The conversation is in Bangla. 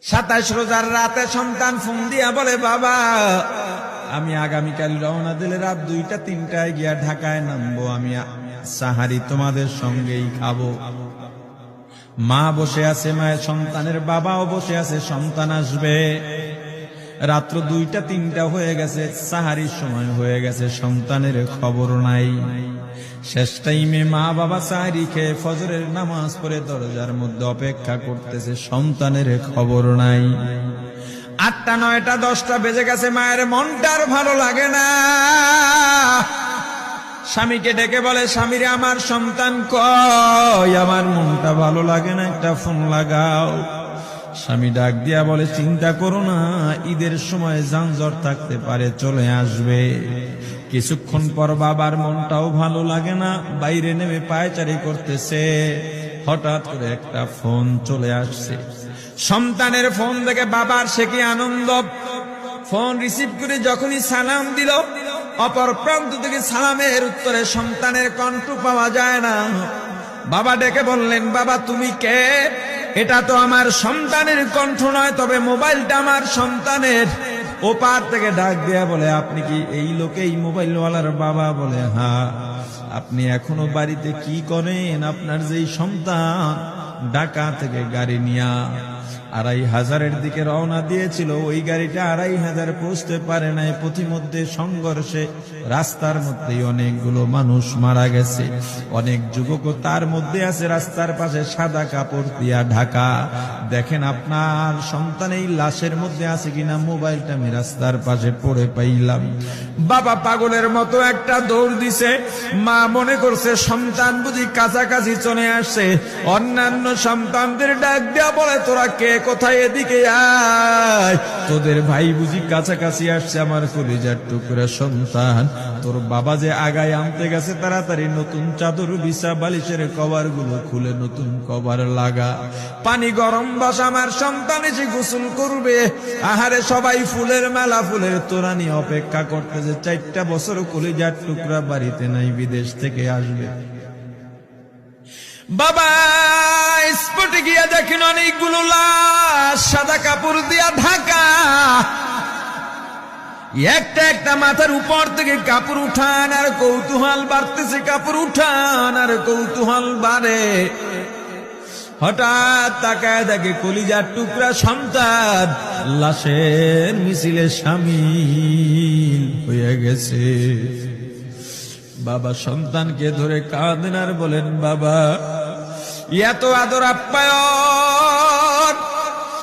27 রোজার রাতে সন্তান ফোন দিয়া বলে, বাবা আমি আগামীকাল রওনা দিলে রাত 2টা-3টায় গিয়া ঢাকায় নামবো, আমি সাহারি তোমাদের সঙ্গেই খাবো। মা বসে আছে, মায়ের সন্তানের বাবাও বসে আছে, সন্তান আসবে। রাত্র 2টা-3টা হয়ে গেছে, সাহারির সময় হয়ে গেছে, সন্তানের খবর নাই। শেষ টাইমে মা বাবা সাহারি খেয়ে ফজরের নামাজ পড়ে দরজার মধ্যে অপেক্ষা করতেছে, সন্তানের খবর নাই। 8টা, 9টা, 10টা বেজে গেছে, মায়ের মনটার ভালো লাগে না। স্বামীকে ডেকে বলে, স্বামীরে আমার সন্তান কই, আমার মনটা ভালো লাগে না, একটা ফোন লাগাও। স্বামী ডাক দিয়া বলে, চিন্তা করো না, ঈদের সময় যানজট থাকতে পারে, চলে আসবে। কিছুক্ষণ পর বাবার মনটাও ভালো লাগে না, বাইরে নেমে পায়চারি করতেছে। হঠাৎ করে একটা ফোন চলে আসছে। সন্তানের ফোন দেখে বাবার সে কি আনন্দ। ফোন রিসিভ করে যখনই সালাম দিল, অপর প্রান্ত থেকে সালামের উত্তরে সন্তানের কণ্ঠ পাওয়া যায় না। বাবা ডেকে বললেন, বাবা তুমি কে? এটা তো আমার সন্তানের কণ্ঠ নয়, তবে মোবাইলটা আমার সন্তানের। ওপার থেকে ডাক দেয়া বলে, আপনি কি এই লোকে, এই মোবাইলওয়ালার বাবা? বলে, হ্যাঁ। আপনি এখনো বাড়িতে কি করেন? আপনার যেই সন্তান ঢাকা থেকে গাড়ি নিয়া 2500-এর দিকে রওনা দিয়েছিল, ওই গাড়িটা 2500 পৌঁছতে পারে নাই। পথিমধ্যে সংঘর্ষে রাস্তার মধ্যে অনেকগুলো মানুষ মারা গেছে, অনেক যুবক তার মধ্যে আছে। রাস্তার পাশে সাদা কাপড় দিয়া ঢাকা। দেখেন আপনার সন্তান এই লাশের মধ্যে আছে কিনা। মোবাইলটা আমি রাস্তার পাশে পড়ে পাইলাম। বাবা পাগলের মতো একটা দৌড় দিছে। মা মনে করছে সন্তান বুঝি কাছাকাছি চলে আসছে। অন্যান্য সন্তানদের ডাক দেয়া বলে, তোরা কে, কোথায়, এদিকে আয়, তোদের ভাই বুঝি কাছাকাছি আসছে। আমার কলিজার টুকরা সন্তান, তোর বাবা যে আগায় আনতে গেছে, তাড়াতাড়ি নতুন চাদর বিছা, বালিশের কভার গুলো খুলে নতুন কভার লাগা, পানি গরম বস, আমার সন্তান এসে গোসল করবে। আহারে সবাই ফুলের মেলা, ফুলের তোড়া নিয়ে অপেক্ষা করতেছে। 4টা বছর কলিজার টুকরা বাড়িতে নাই, বিদেশ থেকে আসবে। বাবা স্পটে গিয়া দেখেন অনেকগুলো লাশ সাদা কাপড় দিয়া ঢাকা। একটা একটা মাথার উপর থেকে কাপড় উঠান আর কৌতূহল বাড়তেছে, কাপড় উঠান আর কৌতূহল বাড়ে। হঠাৎ তাকায় দেখে কলিজার টুকরা সন্তান লাশের মিছিলে শামিল হয়ে গেছে। বাবা সন্তানকে ধরে কাঁদেন আর বলেন, বাবা এত আদর আপ্যায়ন